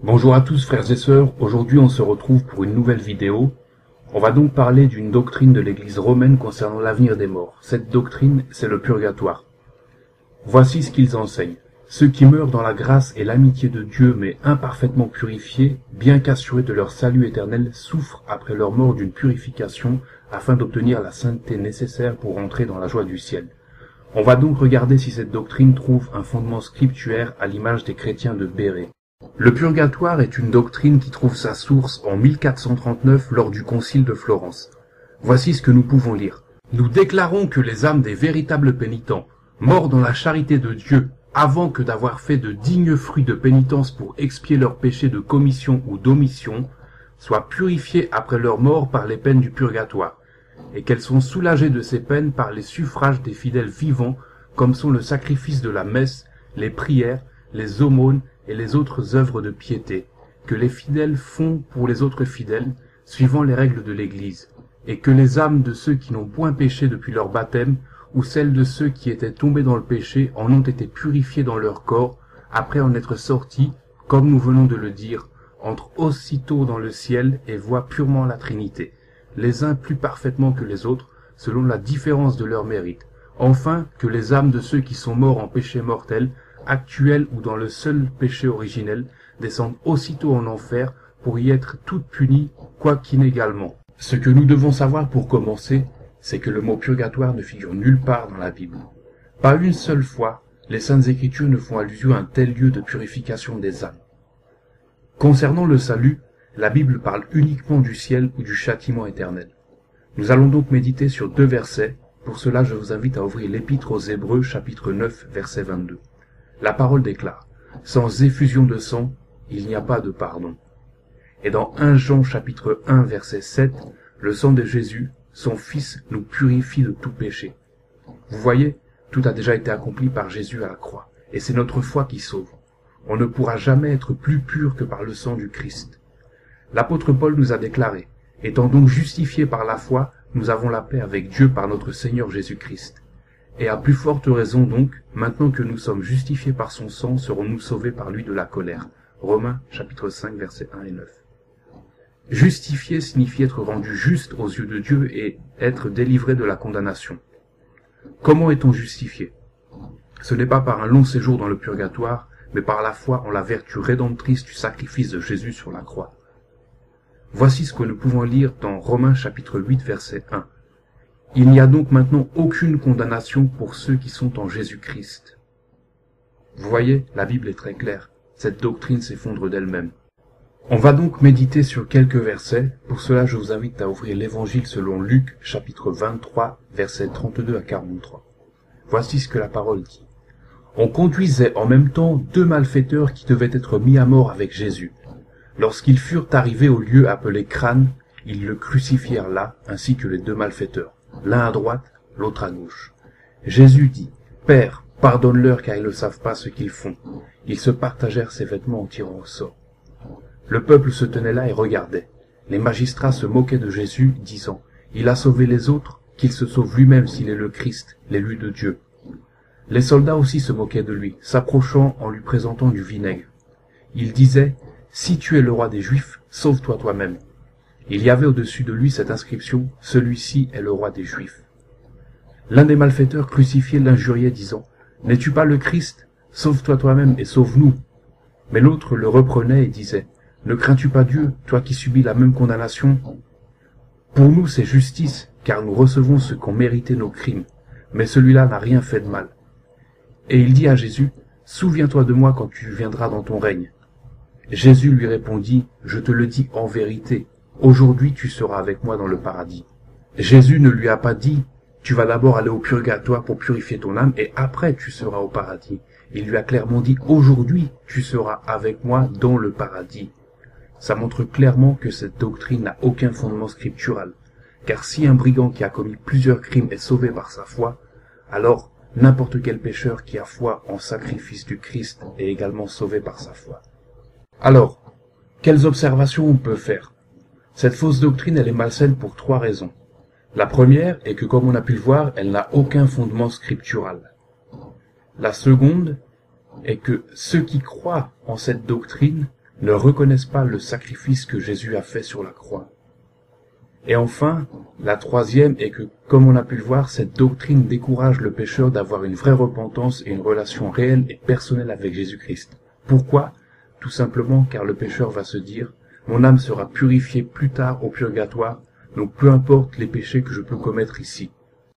Bonjour à tous frères et sœurs, aujourd'hui on se retrouve pour une nouvelle vidéo. On va donc parler d'une doctrine de l'Église romaine concernant l'avenir des morts. Cette doctrine, c'est le purgatoire. Voici ce qu'ils enseignent. Ceux qui meurent dans la grâce et l'amitié de Dieu mais imparfaitement purifiés, bien qu'assurés de leur salut éternel, souffrent après leur mort d'une purification afin d'obtenir la sainteté nécessaire pour entrer dans la joie du ciel. On va donc regarder si cette doctrine trouve un fondement scripturaire à l'image des chrétiens de Bérée. Le purgatoire est une doctrine qui trouve sa source en 1439 lors du concile de Florence. Voici ce que nous pouvons lire. Nous déclarons que les âmes des véritables pénitents, morts dans la charité de Dieu, avant que d'avoir fait de dignes fruits de pénitence pour expier leurs péchés de commission ou d'omission, soient purifiées après leur mort par les peines du purgatoire, et qu'elles sont soulagées de ces peines par les suffrages des fidèles vivants, comme sont le sacrifice de la messe, les prières, les aumônes et les autres œuvres de piété, que les fidèles font pour les autres fidèles, suivant les règles de l'Église, et que les âmes de ceux qui n'ont point péché depuis leur baptême, ou celles de ceux qui étaient tombés dans le péché, en ont été purifiées dans leur corps, après en être sortis, comme nous venons de le dire, entrent aussitôt dans le ciel et voient purement la Trinité, les uns plus parfaitement que les autres, selon la différence de leur mérite. Enfin, que les âmes de ceux qui sont morts en péché mortel, actuels ou dans le seul péché originel, descendent aussitôt en enfer pour y être toutes punies, quoiqu'inégalement. Ce que nous devons savoir pour commencer, c'est que le mot purgatoire ne figure nulle part dans la Bible. Pas une seule fois, les Saintes Écritures ne font allusion à un tel lieu de purification des âmes. Concernant le salut, la Bible parle uniquement du ciel ou du châtiment éternel. Nous allons donc méditer sur deux versets. Pour cela, je vous invite à ouvrir l'Épître aux Hébreux, chapitre 9, verset 22. La parole déclare « Sans effusion de sang, il n'y a pas de pardon ». Et dans 1 Jean chapitre 1, verset 7, le sang de Jésus, son Fils, nous purifie de tout péché. Vous voyez, tout a déjà été accompli par Jésus à la croix, et c'est notre foi qui sauve. On ne pourra jamais être plus pur que par le sang du Christ. L'apôtre Paul nous a déclaré « Étant donc justifiés par la foi, nous avons la paix avec Dieu par notre Seigneur Jésus-Christ. » Et à plus forte raison donc, maintenant que nous sommes justifiés par son sang, serons-nous sauvés par lui de la colère. Romains chapitre 5 versets 1 et 9. Justifié signifie être rendu juste aux yeux de Dieu et être délivré de la condamnation. Comment est-on justifié? Ce n'est pas par un long séjour dans le purgatoire, mais par la foi en la vertu rédemptrice du sacrifice de Jésus sur la croix. Voici ce que nous pouvons lire dans Romains chapitre 8 verset 1. Il n'y a donc maintenant aucune condamnation pour ceux qui sont en Jésus-Christ. Vous voyez, la Bible est très claire. Cette doctrine s'effondre d'elle-même. On va donc méditer sur quelques versets. Pour cela, je vous invite à ouvrir l'Évangile selon Luc, chapitre 23, versets 32 à 43. Voici ce que la parole dit. On conduisait en même temps deux malfaiteurs qui devaient être mis à mort avec Jésus. Lorsqu'ils furent arrivés au lieu appelé Crâne, ils le crucifièrent là, ainsi que les deux malfaiteurs, l'un à droite, l'autre à gauche. Jésus dit, « Père, pardonne-leur car ils ne savent pas ce qu'ils font. » Ils se partagèrent ses vêtements en tirant au sort. Le peuple se tenait là et regardait. Les magistrats se moquaient de Jésus, disant, « Il a sauvé les autres, qu'il se sauve lui-même s'il est le Christ, l'élu de Dieu. » Les soldats aussi se moquaient de lui, s'approchant en lui présentant du vinaigre. Ils disaient, « Si tu es le roi des Juifs, sauve-toi toi-même. » Il y avait au-dessus de lui cette inscription, « Celui-ci est le roi des Juifs. » L'un des malfaiteurs crucifiés l'injuriait, disant, « N'es-tu pas le Christ? Sauve-toi toi-même et sauve-nous. » Mais l'autre le reprenait et disait, « Ne crains-tu pas Dieu, toi qui subis la même condamnation? Pour nous c'est justice, car nous recevons ce qu'ont mérité nos crimes, mais celui-là n'a rien fait de mal. » Et il dit à Jésus, « Souviens-toi de moi quand tu viendras dans ton règne. » Jésus lui répondit, « Je te le dis en vérité, aujourd'hui tu seras avec moi dans le paradis. » Jésus ne lui a pas dit, « Tu vas d'abord aller au purgatoire pour purifier ton âme et après tu seras au paradis. » Il lui a clairement dit, « Aujourd'hui tu seras avec moi dans le paradis. » Ça montre clairement que cette doctrine n'a aucun fondement scriptural, car si un brigand qui a commis plusieurs crimes est sauvé par sa foi, alors n'importe quel pécheur qui a foi en sacrifice du Christ est également sauvé par sa foi. Alors, quelles observations on peut faire? Cette fausse doctrine, elle est malsaine pour trois raisons. La première est que, comme on a pu le voir, elle n'a aucun fondement scriptural. La seconde est que ceux qui croient en cette doctrine ne reconnaissent pas le sacrifice que Jésus a fait sur la croix. Et enfin, la troisième est que, comme on a pu le voir, cette doctrine décourage le pécheur d'avoir une vraie repentance et une relation réelle et personnelle avec Jésus-Christ. Pourquoi? Tout simplement car le pécheur va se dire « Mon âme sera purifiée plus tard au purgatoire, donc peu importe les péchés que je peux commettre ici.